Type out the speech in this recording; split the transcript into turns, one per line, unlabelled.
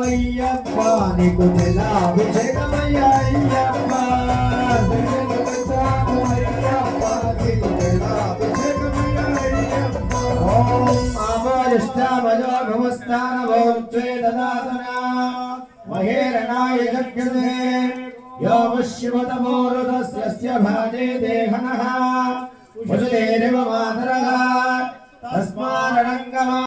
అయ్యప్ప నీకు జలాభిషేకమయ్య అయ్యప్ప ఓం ఆమోజిష్టామజో భవస్థానభోర్త్వే దదాతనా మహేరణాయ జగ్యతే योऽवश्यवतमोरुदस्य भाजे देहनः वसुदेव मातरः तस्मारणङ्गमा